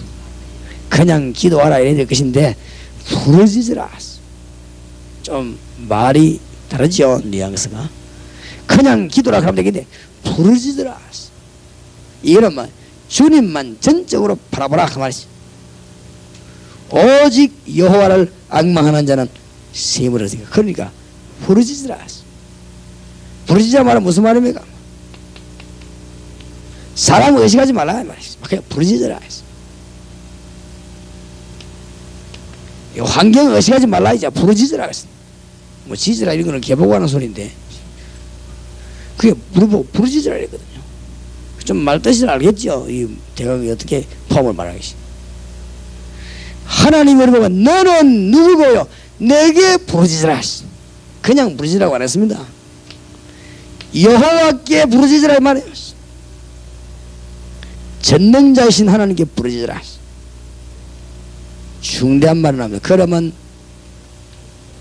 그냥 기도하라 이래야 될 것인데 부르짖으라. 좀 말이 다르죠. 뉘앙스가. 그냥 기도라 하면 되겠는데 부르짖으라. 이러면 주님만 전적으로 바라보라 그 말이지. 오직 여호와를 앙망하는 자는 셈을 얻으니까. 그러니까 부르짖으라. 부르짖으라 말은 무슨 말입니까? 사람 의식하지 말라 말이지. 그냥 부르짖으라. 환경 의식하지 말라 이제 부르짖으라. 뭐 지지라 이런 거는 개보고 하는 소리인데 그게 물어보고 부르짖으라 이랬거든요. 좀 말뜻을 알겠죠. 이 대강이 어떻게 포함을 말하겠지. 하나님을 보고 너는 누구고요? 내게 부르짖으라. 그냥 부르짖으라고 안 했습니다. 여호와께 부르짖으라 이 말이에요. 전능자이신 하나님께 부르짖으라. 중대한 말을 합니다. 그러면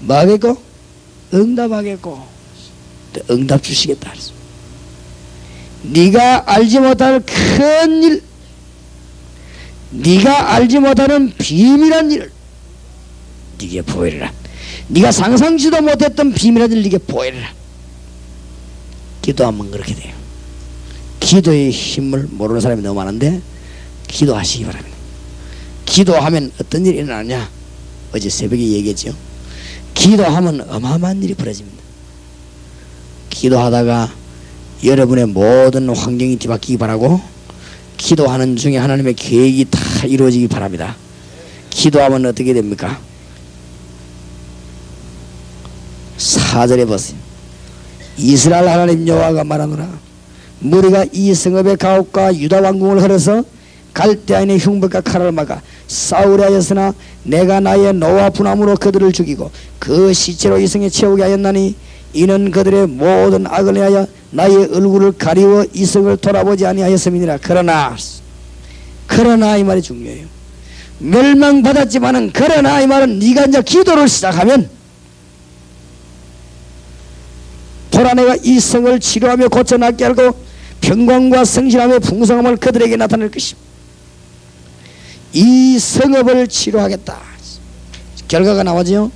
뭐 하겠고? 응답하겠고 응답 주시겠다. 네가 알지 못할 큰 일, 네가 알지 못하는 비밀한 일을 네게 보이리라. 네가 상상지도 못했던 비밀한 일을 네게 보이리라. 기도하면 그렇게 돼요. 기도의 힘을 모르는 사람이 너무 많은데 기도하시기 바랍니다. 기도하면 어떤 일이 일어나냐? 어제 새벽에 얘기했죠. 기도하면 어마어마한 일이 벌어집니다. 기도하다가 여러분의 모든 환경이 뒤바뀌기 바라고, 기도하는 중에 하나님의 계획이 다 이루어지기 바랍니다. 기도하면 어떻게 됩니까? 4절에 보세요. 이스라엘 하나님 여호와가 말하노라. 무리가 이 성읍의 가옥과 유다 왕궁을 헐어서 갈대아인의 흉벌과 칼을 막아 싸우려 하였으나 내가 나의 노와 분함으로 그들을 죽이고 그 시체로 이 성에 채우게 하였나니 이는 그들의 모든 악을 내하여 나의 얼굴을 가리워 이 성을 돌아보지 아니하였음이니라. 그러나 이 말이 중요해요. 멸망받았지만은 그러나 이 말은 네가 이제 기도를 시작하면 보라 내가 이 성을 치료하며 고쳐낫게 하고 평강과 성실함의 풍성함을 그들에게 나타낼 것입니다. 이 성읍을 치료하겠다. 결과가 나오죠.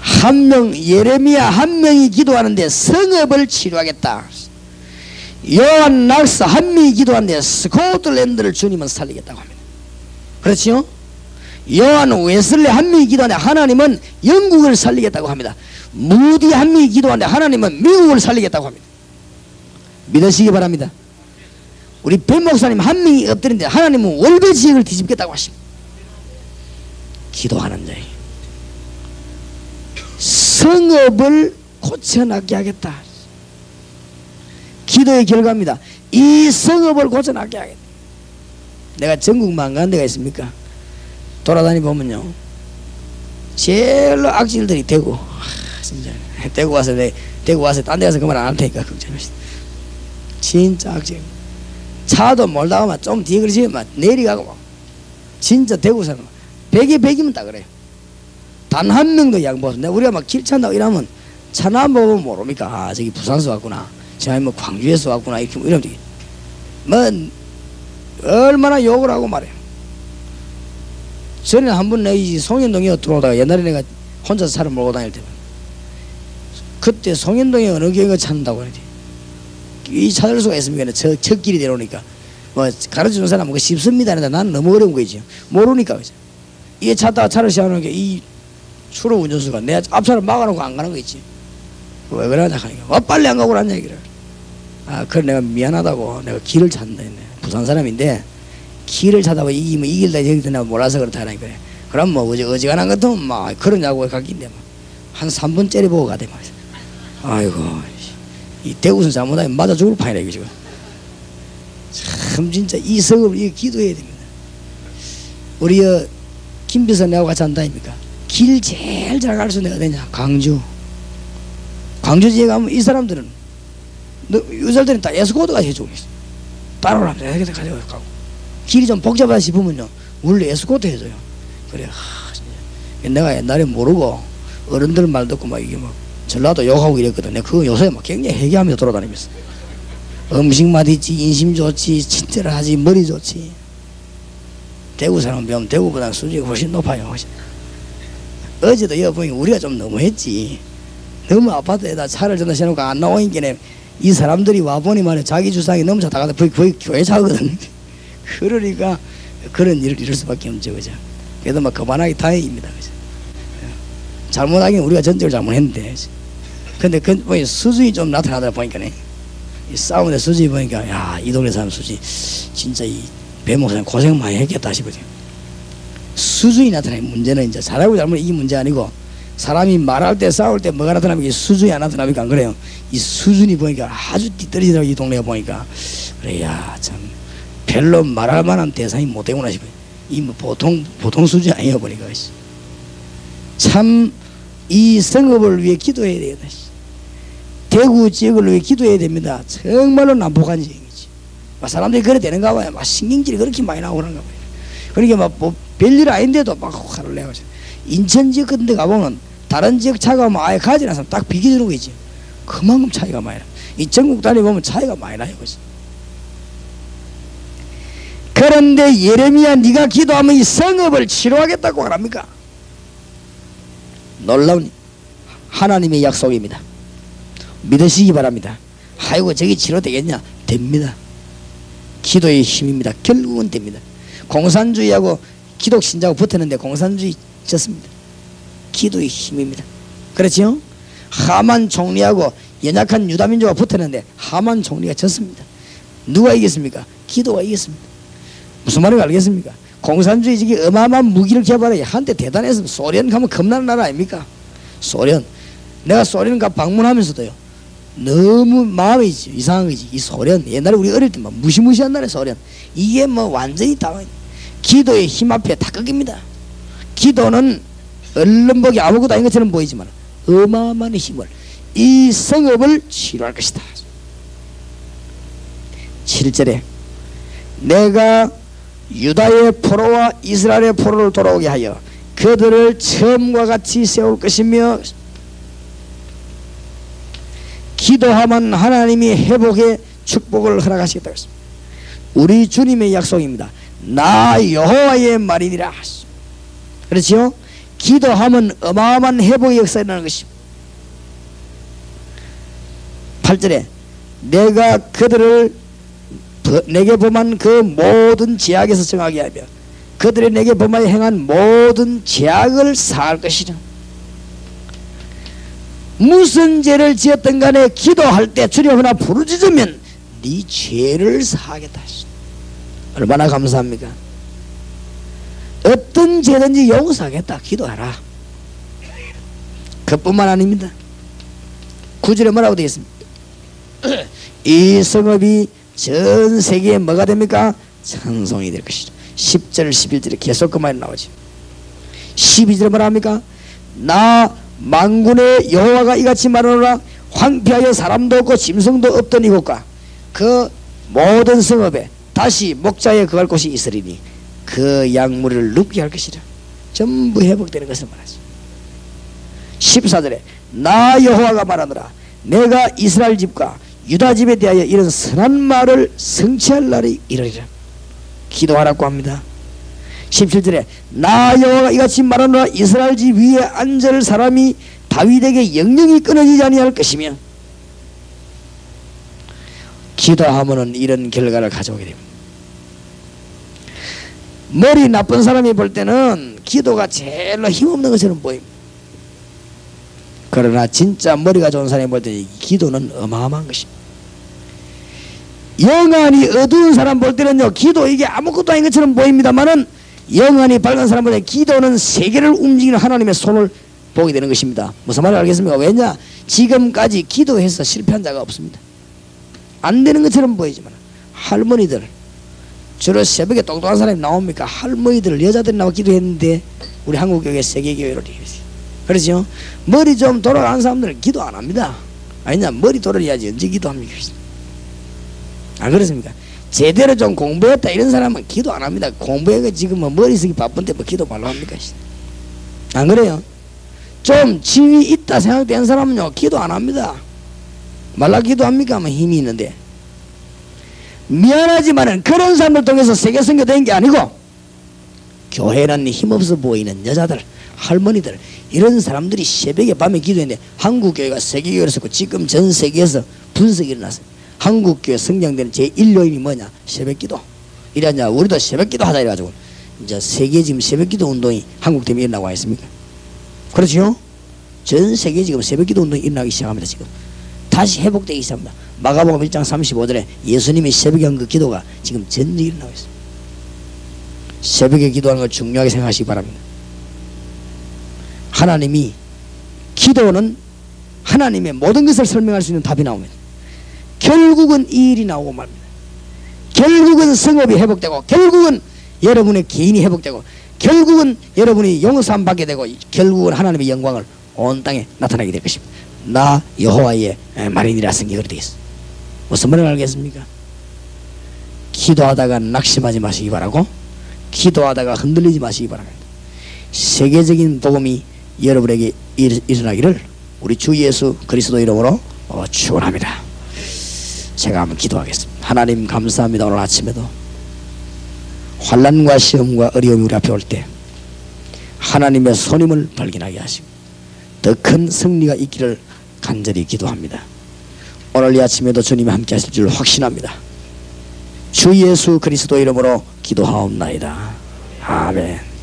한 명, 예레미야 한 명이 기도하는데 성읍을 치료하겠다. 요한 낙사 한 명이 기도하는데 스코틀랜드를 주님은 살리겠다고 합니다. 그렇지요? 요한 웨슬리 한 명이 기도하는데 하나님은 영국을 살리겠다고 합니다. 무디 한 명이 기도하는데 하나님은 미국을 살리겠다고 합니다. 믿으시기 바랍니다. 우리 배 목사님 한 명이 엎드린데 하나님은 월배 지역을 뒤집겠다고 하십니다. 기도하는 자에 성읍을 고쳐낫게 하겠다. 기도의 결과입니다. 이 성읍을 고쳐낫게 하겠다. 내가 전국만 간 데가 있습니까? 돌아다니 보면요, 제일로 악질들이 대구, 진짜 대구 와서 딴 데 가서 그 말 안 할 테니까 걱정 마시다. 진짜 악질. 차도 몰다 가면 좀 뒤에 그러지 막 내리가고 막 진짜 대구 사람 100에 100이면 다 그래요. 단 한 명도 양보 없어. 우리가 막 길 찬다고 이러면 차나 보면 모릅니까? 아, 저기 부산서 왔구나, 저기 뭐 광주에서 왔구나, 이렇게 뭐 이러면 뭐 얼마나 욕을 하고 말해요. 전에 한 번 내가 송현동에 들어오다가 옛날에 내가 혼자서 차를 몰고 다닐 때 그때 송현동에 어느 교회가 찾는다고 그러지. 이 찾을 수가 있습니까? 첫 길이 내려오니까 뭐 가르쳐주는 사람은 그 쉽습니다. 나는 너무 어려운 거지. 모르니까 그죠. 이게 찾다가 차를 시작하는 게 이 추로 운전수가 내 앞차를 막아놓고 안 가는 거 있지. 왜 그러냐 하니까 빨리 안 가고 그러냐 얘기를. 아, 그래 내가 미안하다고 내가 길을 찾는다 했네. 부산 사람인데 길을 찾아봐 이기면 이길다 저기다 내가 몰라서 그렇다 하니까 그래. 그럼 뭐 어지간한 것도 막 그러냐고 가긴데 한 3분 째려보고 가대 말이야. 아이고 이 대구선 잘못하면 맞아 죽을 판이라 이거 지금. 참 진짜 이 성읍을 기도해야 됩니다. 우리 김비서 내하고 같이 한다입니까? 길 제일 잘 갈 수 있는 데가 어디냐? 광주. 광주 지에 가면 이 사람들은 유살들은 다 에스코트가 해주고 있어. 따라오라면 이렇게 가져가고. 길이 좀 복잡하다 싶으면요 원래 에스코트 해줘요. 그래. 내가 옛날에 모르고 어른들 말 듣고 막 이게 막 전라도 욕하고 이랬거든. 내가 그거 요새 막 굉장히 회개하면서 돌아다니면서 음식 맛있지, 인심 좋지, 친절하지, 머리 좋지. 대구 사람 배우면 대구보다 수준이 훨씬 높아요. 훨씬. 어제도 여기 보니까 우리가 좀 너무했지. 너무 아파트에다 차를 전다 세놓고 안 나오니까 이 사람들이 와보니 말이야 자기 주상이 너무 작다가 거의 교회 차거든. 그러니까 그런 일을 이룰 수밖에 없죠. 그죠? 그래도 막 그만하기 다행입니다. 그죠? 잘못하긴 우리가 전적으로 잘못했는데. 근데 그 수준이 좀 나타나더라 보니까 이 싸움의 수준이 보니까 야, 이 동네 사람 수준이 진짜 이 배목사님 고생 많이 했겠다 싶어요. 수준이 나타나요. 문제는 이제 잘하고 잘못 이게 문제 아니고 사람이 말할 때 싸울 때 뭐가 나타나면 수준이 안 나타나니까 안 그래요. 이 수준이 보니까 아주 뒤떨어지더라고 이 동네가 보니까. 그래 야 참 별로 말할 만한 대상이 못 되구나 싶어요. 이 뭐 보통 수준이 아니야 보니까. 참 이 성읍을 위해 기도해야 되겠다. 대구 지역을 위해 기도해야 됩니다. 정말로 난폭한 지역이지. 사람들이 그래 되는가 봐요. 막 신경질이 그렇게 많이 나오고 그런가 봐요. 그러니까 막 뭐 별일 아닌데도 막 화를 내가지고 인천 지역 같은 데 가보면 다른 지역 차가 오면 아예 가지 않아서 딱 비켜주는 거 있지. 그만큼 차이가 많이 나. 이 전국 다니보면 차이가 많이 나요. 그런데 예레미야 네가 기도하면 이 성읍을 치료하겠다고 하랍니까? 놀라운 하나님의 약속입니다. 믿으시기 바랍니다. 아이고 저기 치료되겠냐? 됩니다. 기도의 힘입니다. 결국은 됩니다. 공산주의하고 기독신자하고 붙었는데 공산주의 졌습니다. 기도의 힘입니다. 그렇죠? 하만 총리하고 연약한 유다민족과 붙었는데 하만 총리가 졌습니다. 누가 이겼습니까? 기도가 이겼습니다. 무슨 말인지 알겠습니까? 공산주의적이 어마어마한 무기를 개발해 한때 대단했습니다. 소련 가면 겁나는 나라 아닙니까? 소련. 내가 소련 가 방문하면서도요, 너무 마음이 이상한 거지. 이 소련, 옛날에 우리 어릴 때 막 무시무시한 나라 소련. 이게 뭐 완전히 다 기도의 힘 앞에 다 꺾입니다. 기도는 얼른 보기 아무것도 아닌 것처럼 보이지만 어마어마한 힘을, 이 성읍을 치료할 것이다. 7절에 내가 유다의 포로와 이스라엘의 포로를 돌아오게 하여 그들을 처음과 같이 세울 것이며 기도하면 하나님이 회복의 축복을 허락하시겠다. 우리 주님의 약속입니다. 나 여호와의 말이니라. 그렇죠? 기도하면 어마어마한 회복의 역사가 일어나는 것입니다. 8절에 내가 그들을 내게 범한 그 모든 죄악에서 정하게 하며 그들이 내게 범하여 행한 모든 죄악을 사할 것이라. 무슨 죄를 지었든 간에 기도할 때 주님 하나 부르짖으면 네 죄를 사하겠다. 얼마나 감사합니까? 어떤 죄든지 용서하겠다. 기도하라. 그뿐만 아닙니다. 9절에 뭐라고 되어 있습니까? 이 성읍이 전 세계에 뭐가 됩니까? 찬송이 될 것이다. 10절 11절에 계속 그 말이 나오죠. 12절에 뭐라 합니까? 나 만군의 여호와가 이같이 말하노라. 황폐하여 사람도 없고 짐승도 없던 이곳과 그 모든 성읍에 다시 목자에 거할 곳이 있으리니 그 양무리를 눕게 할 것이라. 전부 회복되는 것을 말하죠. 14절에 나 여호와가 말하노라. 내가 이스라엘 집과 유다 집에 대하여 이런 선한 말을 성취할 날이 이르리라. 기도하라고 합니다. 17절에 나 여호와가 이같이 말하노라. 이스라엘 집 위에 앉을 사람이 다윗에게 영영이 끊어지지 아니할 것이며. 기도하면은 이런 결과를 가져오게 됩니다. 머리 나쁜 사람이 볼 때는 기도가 제일로 힘없는 것처럼 보입니다. 그러나 진짜 머리가 좋은 사람이 볼 때는 기도는 어마어마한 것입니다. 영안이 어두운 사람 볼 때는요, 기도 이게 아무것도 아닌 것처럼 보입니다만은 영안이 밝은 사람 볼 때 기도는 세계를 움직이는 하나님의 손을 보게 되는 것입니다. 무슨 말인지 알겠습니까? 왜냐? 지금까지 기도해서 실패한 자가 없습니다. 안 되는 것처럼 보이지만 할머니들, 주로 새벽에 똑똑한 사람이 나옵니까? 할머니들, 여자들이 나와 기도했는데 우리 한국교회 세계교회로 되겠어요. 그렇죠? 머리 좀 돌아가는 사람들은 기도 안 합니다. 아니냐? 머리 돌아야지 언제 기도합니까? 안 그렇습니까? 제대로 좀 공부했다 이런 사람은 기도 안 합니다. 공부해가 지금 뭐 머리 쓰기 바쁜데 뭐 기도 말로 합니까? 안 그래요? 좀 지위 있다 생각된 사람은요, 기도 안 합니다. 말라 기도합니까? 뭐 힘이 있는데. 미안하지만은 그런 사람들 통해서 세계 선교된 게 아니고, 교회는 힘없어 보이는 여자들, 할머니들, 이런 사람들이 새벽에 밤에 기도했는데 한국교회가 세계교회로 썼고 지금 전 세계에서 분석이 일어났어요. 한국교회 성장되는 제1요인이 뭐냐? 새벽기도. 이러냐? 우리도 새벽기도 하자 이래가지고 이제 세계 지금 새벽기도 운동이 한국 때문에 일어나고 있습니까? 그렇죠? 전 세계 지금 새벽기도 운동이 일어나기 시작합니다. 지금 다시 회복되기 시작합니다. 마가복음 1장 35절에 예수님이 새벽에 한 그 기도가 지금 전쟁이 일어나고 있습니다. 새벽에 기도하는 걸 중요하게 생각하시기 바랍니다. 하나님이, 기도는 하나님의 모든 것을 설명할 수 있는 답이 나옵니다. 결국은 이 일이 나오고 말입니다. 결국은 성읍이 회복되고, 결국은 여러분의 개인이 회복되고, 결국은 여러분이 용서함 받게 되고, 결국은 하나님의 영광을 온 땅에 나타나게 될 것입니다. 나 여호와의 말이니라 성경이 그렇게 되어 있습니다. 무슨 말을 알겠습니까? 기도하다가 낙심하지 마시기 바라고, 기도하다가 흔들리지 마시기 바랍니다. 세계적인 복음이 여러분에게 일어나기를 우리 주 예수 그리스도 이름으로 축원합니다. 제가 한번 기도하겠습니다. 하나님 감사합니다. 오늘 아침에도 환난과 시험과 어려움이 우리 앞에 올 때 하나님의 손님을 발견하게 하시고 더 큰 승리가 있기를 간절히 기도합니다. 오늘 이 아침에도 주님이 함께 하실 줄 확신합니다. 주 예수 그리스도 이름으로 기도하옵나이다. 아멘.